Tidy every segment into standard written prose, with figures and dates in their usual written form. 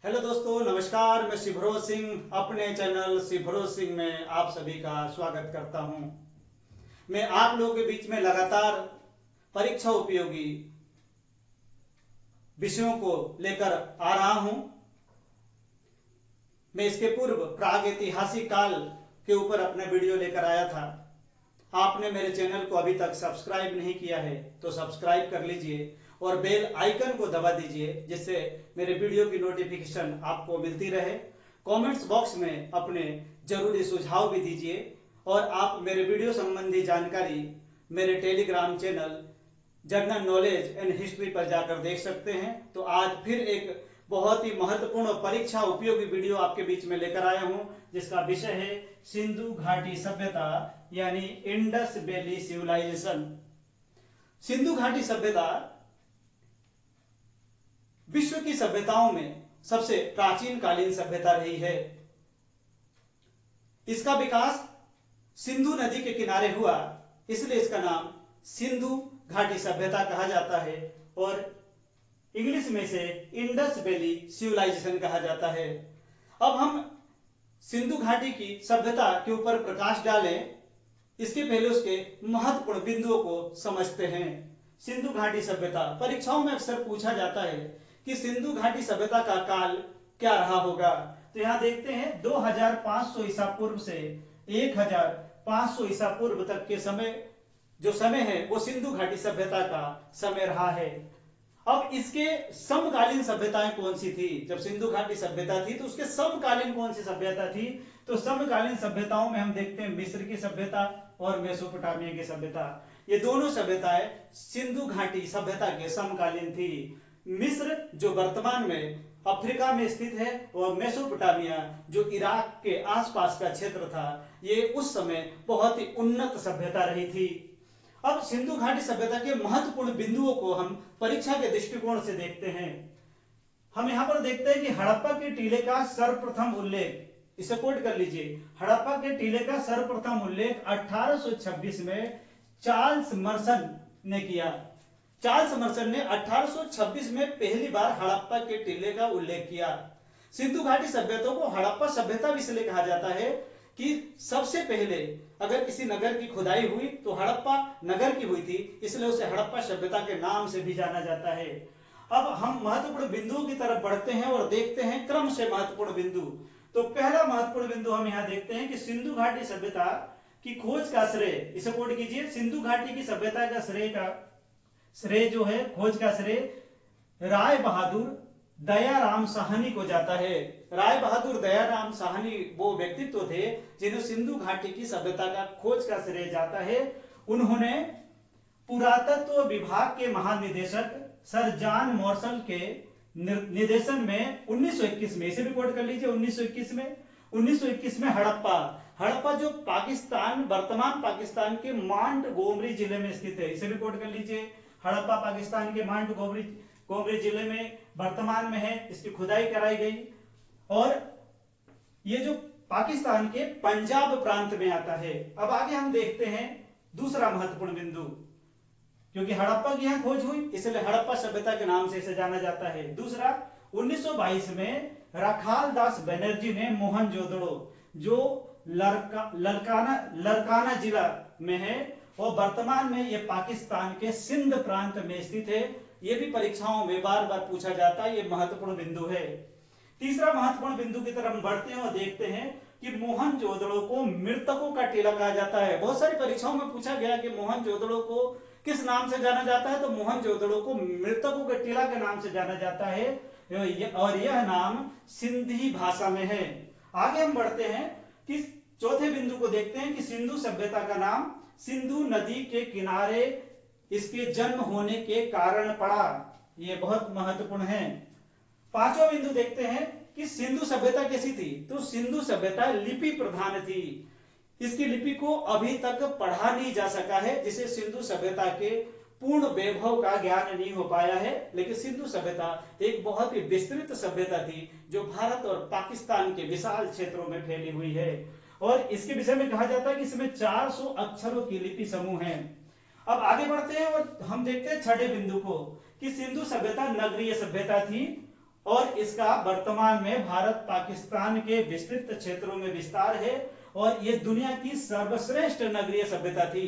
Hello दोस्तों, नमस्कार। मैं शिवरोज सिंह अपने चैनल शिवरोज सिंह में आप सभी का स्वागत करता हूं। मैं आप लोगों के बीच में लगातार परीक्षा उपयोगी विषयों को लेकर आ रहा हूं। मैं इसके पूर्व प्राग ऐतिहासिक काल के ऊपर अपना वीडियो लेकर आया था। आपने मेरे चैनल को अभी तक सब्सक्राइब नहीं किया है तो सब्सक्राइब कर लीजिए और बेल आइकन को दबा दीजिए, जिससे मेरे वीडियो की नोटिफिकेशन आपको मिलती रहे। कमेंट्स बॉक्स में अपने जरूरी सुझाव भी दीजिए और आप मेरे वीडियो संबंधी जानकारी मेरे Telegram channel general knowledge and history पर जाकर देख सकते हैं। तो आज फिर एक बहुत ही महत्वपूर्ण परीक्षा उपयोगी वीडियो आपके बीच में लेकर आया हूं, जिसका विषय है सिंधु घाटी सभ्यता यानी इंडस वैली सिविलाइजेशन। सिंधु घाटी सभ्यता विश्व की सभ्यताओं में सबसे प्राचीन कालीन सभ्यता रही है। इसका विकास सिंधु नदी के किनारे हुआ, इसलिए इसका नाम सिंधु घाटी सभ्यता कहा जाता है और इंग्लिश में से इंडस वैली सिविलाइजेशन कहा जाता है। अब हम सिंधु घाटी की सभ्यता के ऊपर प्रकाश डालें, इसके पहले उसके महत्वपूर्ण बिंदुओं को समझते हैं। सिंधु घाटी सभ्यता परीक्षाओं में अक्सर पूछा जाता है कि सिंधु घाटी सभ्यता का काल क्या रहा होगा। तो यहां देखते हैं 2500 ईसा पूर्व से 1500 ईसा पूर्व तक के समय है वो सिंधु घाटी सभ्यता का समय रहा है। अब इसके समकालीन सभ्यताएं कौन सी थी? जब सिंधु घाटी सभ्यता थी तो उसके समकालीन कौन सी सभ्यता थी? तो समकालीन सभ्यताओं में हम देखते हैं मिस्र की सभ्यता और मेसोपोटामिया की सभ्यता। ये दोनों सभ्यताएं सिंधु घाटी सभ्यता के समकालीन थी। मिस्र जो वर्तमान में अफ्रीका में स्थित है और मेसोपोटामिया जो इराक के आसपास का क्षेत्र था, ये उस समय बहुत ही उन्नत सभ्यता रही थी। अब सिंधु घाटी सभ्यता के महत्वपूर्ण बिंदुओं को हम परीक्षा के दृष्टिकोण से देखते हैं। हम यहां पर देखते हैं कि हड़प्पा के टीले का सर्वप्रथम उल्लेख, इसे कोट कर लीजिए, हड़प्पा के टीले का सर्वप्रथम उल्लेख 1826 में चार्ल्स मर्सन ने किया। चार्ल्स मर्सन ने 1826 में पहली बार हड़प्पा के टीले का उल्लेख किया। सिंधु घाटी सभ्यता को हड़प्पा सभ्यता भी इसलिए कहा जाता है कि सबसे पहले अगर किसी नगर की खुदाई हुई तो हड़प्पा नगर की हुई थी, इसलिए उसे हड़प्पा सभ्यता के नाम से भी जाना जाता है। अब हम महत्वपूर्ण बिंदुओं की तरफ बढ़ते हैं और देखते हैं क्रम से महत्वपूर्ण बिंदु। तो पहला महत्वपूर्ण बिंदु हम यहां देखते हैं कि सिंधु घाटी सभ्यता की खोज का श्रेय, इसे कोट कीजिए, सिंधु घाटी की सभ्यता का श्रेय जो है, खोज का श्रेय राय बहादुर दयाराम साहनी को जाता है। राय बहादुर दयाराम साहनी वो व्यक्तित्व थे जिन्हें सिंधु घाटी की सभ्यता का खोज का श्रेय जाता है। उन्होंने पुरातत्व विभाग के महानिदेशक सर जॉन मॉर्सल के निर्देशन में 1921 में, इसे भी कोट कर लीजिए, 1921 में हड़प्पा जो पाकिस्तान, वर्तमान पाकिस्तान के मांटगोमरी जिले में स्थित है, इसे भी कोट कर लीजिए, हड़प्पा पाकिस्तान के मांटगोमरी जिले में वर्तमान में है, इसकी खुदाई कराई गई और ये जो पाकिस्तान के पंजाब प्रांत में आता है। अब आगे हम देखते हैं दूसरा महत्वपूर्ण बिंदु, क्योंकि हड़प्पा की यहां खोज हुई इसलिए हड़प्पा सभ्यता के नाम से इसे जाना जाता है। दूसरा, 1922 में राखाल दास बनर्जी ने मोहनजोदड़ो जो लरकाना जिला में है और वर्तमान में यह पाकिस्तान के सिंध प्रांत में स्थित है, यह भी परीक्षाओं में बार बार पूछा जाता है, यह महत्वपूर्ण बिंदु है। तीसरा महत्वपूर्ण बिंदु की तरफ हम बढ़ते हैं और देखते हैं कि मोहनजोदड़ो को मृतकों का टीला कहा जाता है। बहुत सारी परीक्षाओं में पूछा गया कि मोहनजोदड़ो को किस नाम से जाना जाता है, तो मोहनजोदड़ो को मृतकों के टीला के नाम से जाना जाता है और यह नाम सिंधी भाषा में है। आगे हम बढ़ते हैं कि चौथे बिंदु को देखते हैं कि सिंधु सभ्यता का नाम सिंधु नदी के किनारे इसके जन्म होने के कारण पड़ा, यह बहुत महत्वपूर्ण है। पांचवा बिंदु देखते हैं कि सिंधु सभ्यता कैसी थी, तो सिंधु सभ्यता लिपि प्रधान थी। इसकी लिपि को अभी तक पढ़ा नहीं जा सका है, जिसे सिंधु सभ्यता के पूर्ण वैभव का ज्ञान नहीं हो पाया है। लेकिन सिंधु सभ्यता एक बहुत ही विस्तृत सभ्यता थी जो भारत और पाकिस्तान के विशाल क्षेत्रों में फैली हुई है और इसके विषय में कहा जाता है कि इसमें 400 अक्षरों की लिपि समूह है। अब आगे बढ़ते हैं और हम देखते हैं छठे बिंदु को कि सिंधु सभ्यता नगरीय सभ्यता थी और इसका वर्तमान में भारत पाकिस्तान के विस्तृत क्षेत्रों में विस्तार है और यह दुनिया की सर्वश्रेष्ठ नगरीय सभ्यता थी।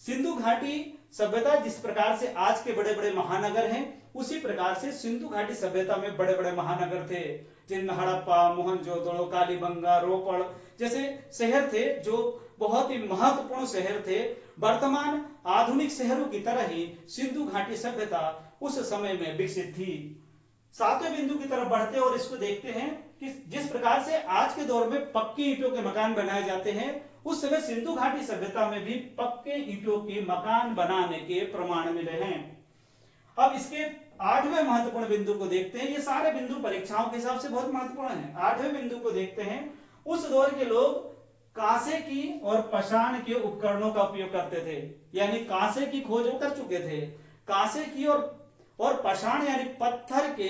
सिंधु घाटी सभ्यता जिस प्रकार से आज के बड़े बड़े महानगर हैं, उसी प्रकार से सिंधु घाटी सभ्यता में बड़े बड़े महानगर थे, जिनमें हड़प्पा, मोहनजोदड़ो, कालीबंगा, रोपड़ जैसे शहर थे जो बहुत ही महत्वपूर्ण शहर थे। वर्तमान आधुनिक शहरों की तरह ही सिंधु घाटी सभ्यता उस समय में विकसित थी। सातवें बिंदु की तरफ बढ़ते और इसको देखते हैं कि जिस प्रकार से आज के दौर में पक्की ईंटों के मकान बनाए जाते हैं, उस समय सिंधु घाटी सभ्यता में भी पक्के ईंटों के मकान बनाने के प्रमाण मिले हैं। अब इसके आठवें महत्वपूर्ण बिंदु को देखते हैं। ये सारे बिंदु परीक्षाओं के हिसाब से बहुत महत्वपूर्ण हैं। आठवें बिंदु को देखते हैं। उस दौर के लोग कांसे की और पाषाण के उपकरणों का उपयोग करते थे, यानी कांसे की खोज वो कर चुके थे। कांसे की और पाषाण यानी पत्थर के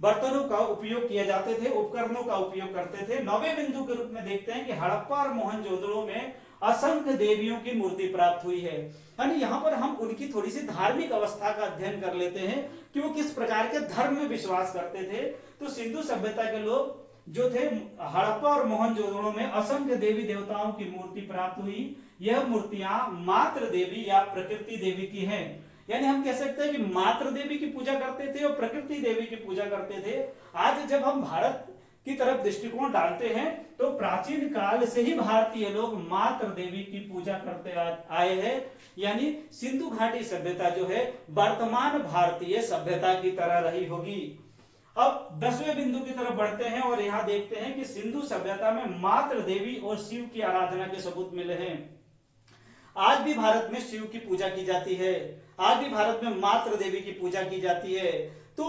बर्तनों का उपयोग किए जाते थे, उपकरणों का उपयोग करते थे। नौवें बिंदु के रूप में देखते हैं कि हड़प्पा और मोहनजोदड़ो में असंख्य देवियों की मूर्ति प्राप्त हुई है। यानी यहाँ पर हम उनकी थोड़ी सी धार्मिक अवस्था का अध्ययन कर लेते हैं कि वो किस प्रकार के धर्म में विश्वास करते थे। तो सिंधु सभ्यता के लोग जो थे, हड़प्पा और मोहनजोदड़ो में असंख्य देवी देवताओं की मूर्ति प्राप्त हुई। यह मूर्तियां मातृ देवी या प्रकृति देवी की हैं। यानी हम कह सकते हैं कि मातृ देवी की पूजा करते थे और प्रकृति देवी की पूजा करते थे। आज जब हम भारत की तरफ दृष्टिकोण डालते हैं तो प्राचीन काल से ही भारतीय लोग मातृ देवी की पूजा करते आए हैं। यानी सिंधु घाटी सभ्यता जो है वर्तमान भारतीय सभ्यता की तरह रही होगी। अब 10वें बिंदु की तरफ बढ़ते हैं और यहां देखते हैं कि सिंधु सभ्यता में मातृ देवी और शिव की आराधना के सबूत मिले हैं। आज भी भारत में शिव की पूजा की जाती है, आज भी भारत में मातृ देवी की पूजा की जाती है। तो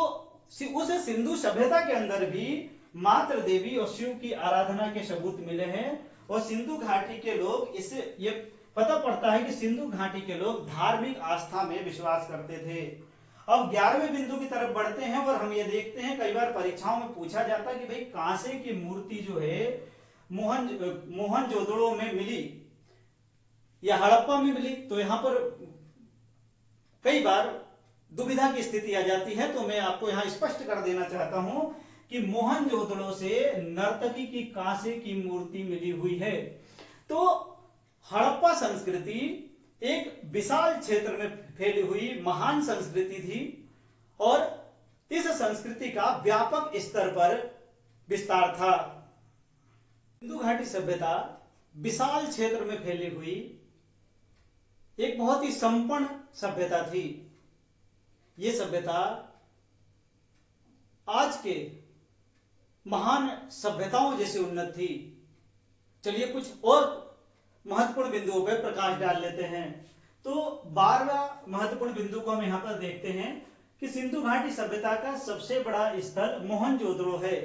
उस सिंधु सभ्यता के अंदर भी मातृ देवी और शिव की आराधना के सबूत मिले हैं और सिंधु घाटी के लोग, इससे ये पता पड़ता है कि सिंधु घाटी के लोग धार्मिक आस्था में विश्वास करते थे। अब 11वें बिंदु की तरफ बढ़ते हैं और हम ये देखते हैं, कई बार परीक्षाओं में पूछा जाता है कि भाई कांसे की मूर्ति जो है मोहनजोदड़ो में मिली या हड़प्पा में मिली, तो यहां पर कई बार दुविधा की स्थिति आ जाती है। तो मैं आपको यहां स्पष्ट कर देना चाहता हूं कि मोहनजोदड़ो से नर्तकी की कांसे की मूर्ति मिली हुई है। तो हड़प्पा संस्कृति एक विशाल क्षेत्र में फैली हुई महान संस्कृति थी और इस संस्कृति का व्यापक स्तर पर विस्तार था। सिंधु घाटी सभ्यता विशाल क्षेत्र में फैली हुई एक बहुत ही संपन्न सभ्यता थी। यह सभ्यता आज के महान सभ्यताओं जैसे उन्नत थी। चलिए कुछ और महत्वपूर्ण बिंदुओं पर प्रकाश डाल लेते हैं। तो 12वां महत्वपूर्ण बिंदु को हम यहां पर देखते हैं कि सिंधु घाटी सभ्यता का सबसे बड़ा स्थल मोहनजोदड़ो है,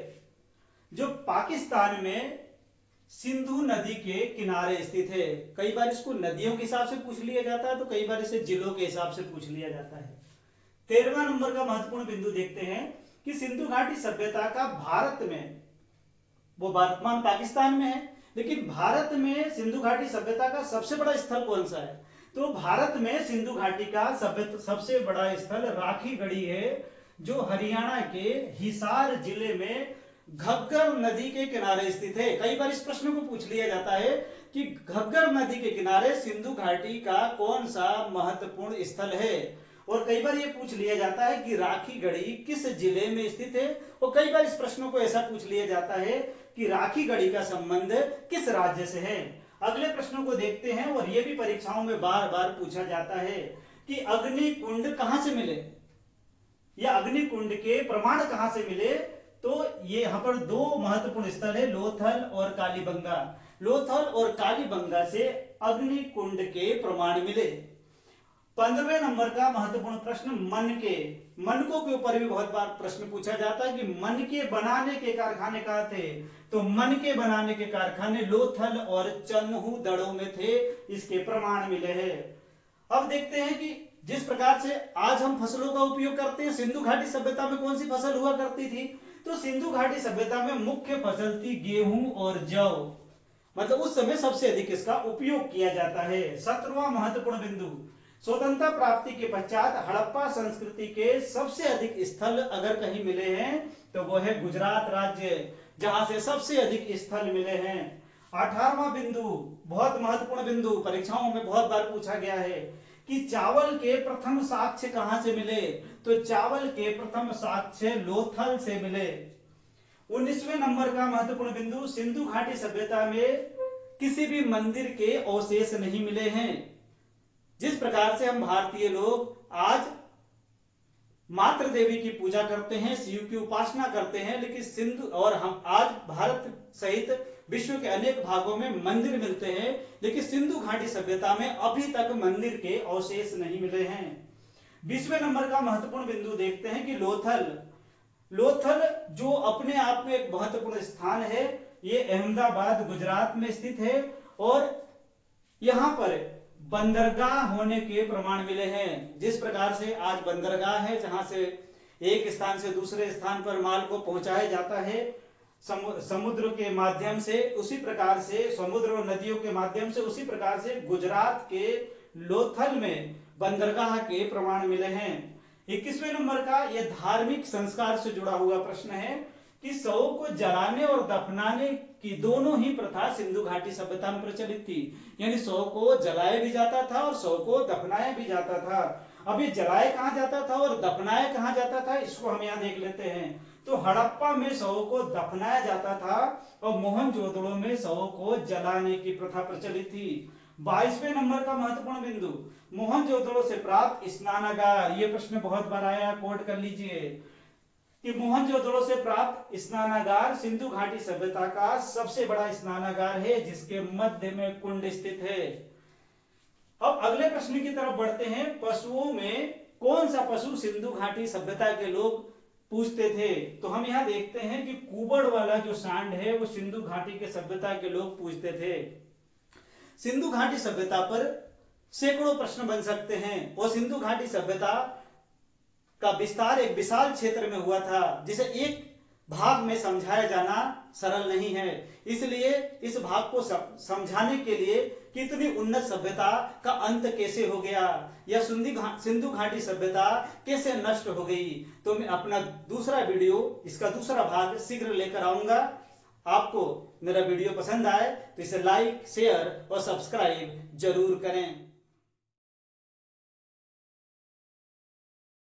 जो पाकिस्तान में सिंधु नदी के किनारे स्थित है। कई बार इसको नदियों के हिसाब से पूछ लिया जाता है, तो कई बार इसे जिलों के हिसाब से पूछ लिया जाता है। 13वां नंबर का महत्वपूर्ण बिंदु देखते हैं कि सिंधु घाटी सभ्यता का भारत में, वो वर्तमान पाकिस्तान में है, लेकिन भारत में सिंधु घाटी सभ्यता का सबसे बड़ा स्थल कौन सा है? तो भारत में सिंधु घाटी का सबसे बड़ा स्थल राखी गढ़ी है, जो हरियाणा के हिसार जिले में घग्गर नदी के किनारे स्थित है। कई बार इस प्रश्न को पूछ लिया जाता है कि घग्गर नदी के किनारे सिंधु घाटी का कौन सा महत्वपूर्ण स्थल है, और कई बार यह पूछ लिया जाता है कि राखी गढ़ी किस जिले में स्थित है, और कई बार इस प्रश्न को ऐसा पूछ लिया जाता है कि राखी गढ़ी का संबंध किस राज्य से है। अगले प्रश्नों को देखते हैं और यह भी परीक्षाओं में बार बार पूछा जाता है कि अग्निकुंड कहां से मिले या अग्निकुंड के प्रमाण कहां से मिले। तो ये यहां पर दो महत्वपूर्ण स्थल है, लोथल और कालीबंगा। लोथल और कालीबंगा से अग्निकुंड के प्रमाण मिले। 15वें नंबर का महत्वपूर्ण प्रश्न मनकों के ऊपर भी बहुत बार प्रश्न पूछा जाता है कि मनके बनाने के कारखाने कहां थे। तो मनके बनाने के कारखाने लोथल और चन्हू दड़ों में थे, इसके प्रमाण मिले हैं। अब देखते हैं कि जिस प्रकार से आज हम फसलों का उपयोग करते हैं, सिंधु घाटी सभ्यता में कौन सी फसल हुआ करती थी? तो सिंधु घाटी सभ्यता में मुख्य फसल थी गेहूं और जौ, मतलब उस समय सबसे अधिक इसका उपयोग किया जाता है। 17वां महत्वपूर्ण बिंदु, स्वतंत्रता प्राप्ति के पश्चात हड़प्पा संस्कृति के सबसे अधिक स्थल अगर कहीं मिले हैं तो वो है गुजरात राज्य, जहां से सबसे अधिक स्थल मिले हैं। 18वां बिंदु, बहुत महत्वपूर्ण बिंदु, परीक्षाओं में बहुत बार पूछा गया है कि चावल के प्रथम साक्ष्य कहां से मिले, तो चावल के प्रथम साक्ष्य लोथल से मिले। 19वें नंबर का महत्वपूर्ण बिंदु, सिंधु घाटी सभ्यता में किसी भी मंदिर के अवशेष नहीं मिले हैं। जिस प्रकार से हम भारतीय लोग आज मातृ देवी की पूजा करते हैं, शिव की उपासना करते हैं, लेकिन सिंधु और हम आज भारत सहित विश्व के अनेक भागों में मंदिर मिलते हैं, लेकिन सिंधु घाटी सभ्यता में अभी तक मंदिर के अवशेष नहीं मिले हैं। 20वें नंबर का महत्वपूर्ण बिंदु देखते हैं कि लोथल। लोथल जो अपने आप में एक महत्वपूर्ण स्थान है, ये अहमदाबाद गुजरात में स्थित है और यहां पर बंदरगाह होने के प्रमाण मिले हैं। जिस प्रकार से आज बंदरगाह है जहां से एक स्थान से दूसरे स्थान पर माल को पहुंचाया जाता है समुद्र के माध्यम से, उसी प्रकार से समुद्र और नदियों के माध्यम से, उसी प्रकार से गुजरात के लोथल में बंदरगाह के प्रमाण मिले हैं। 21वें नंबर का यह धार्मिक संस्कार से जुड़ा हुआ प्रश्न है कि शव को जलाने और दफनाने की दोनों ही प्रथा सिंधु घाटी सभ्यता में प्रचलित थी। यानी शव को जलाया भी जाता था और शव को दफनाया भी जाता था। अब ये जलाया कहां जाता था और दफनाया कहां जाता था, इसको हम यहां देख लेते हैं। तो हड़प्पा में शव को दफनाया जाता था और मोहनजोदड़ो में शव को जलाने की प्रथा प्रचलित थी। 22वें नंबर का महत्वपूर्ण बिंदु, मोहनजोदड़ो से प्राप्त स्नानागार। ये प्रश्न बहुत बार आया, कोट कर लीजिए कि मोहनजोदड़ो से प्राप्त स्नानागार सिंधु घाटी सभ्यता का सबसे बड़ा स्नानागार है, जिसके मध्य में कुंड स्थित है। अब अगले प्रश्न की तरफ बढ़ते हैं। पशुओं में कौन सा पशु सिंधु घाटी सभ्यता के लोग पूजते थे, तो हम यहां देखते हैं कि कुबड़ वाला जो सांड है वो सिंधु घाटी के सभ्यता के लोग पूजते थे। सिंधु घाटी सभ्यता पर सैकड़ों प्रश्न बन सकते हैं और सिंधु घाटी सभ्यता का विस्तार एक विशाल क्षेत्र में हुआ था, जिसे एक भाग में समझाया जाना सरल नहीं है। इसलिए इस भाग को समझाने के लिए कि इतनी उन्नत सभ्यता का अंत कैसे हो गया या सिंधु घाटी सभ्यता कैसे नष्ट हो गई, तो मैं अपना दूसरा वीडियो, इसका दूसरा भाग शीघ्र लेकर आऊंगा। आपको मेरा वीडियो पसंद आए तो इसे लाइक, शेयर और सब्सक्राइब जरूर करें।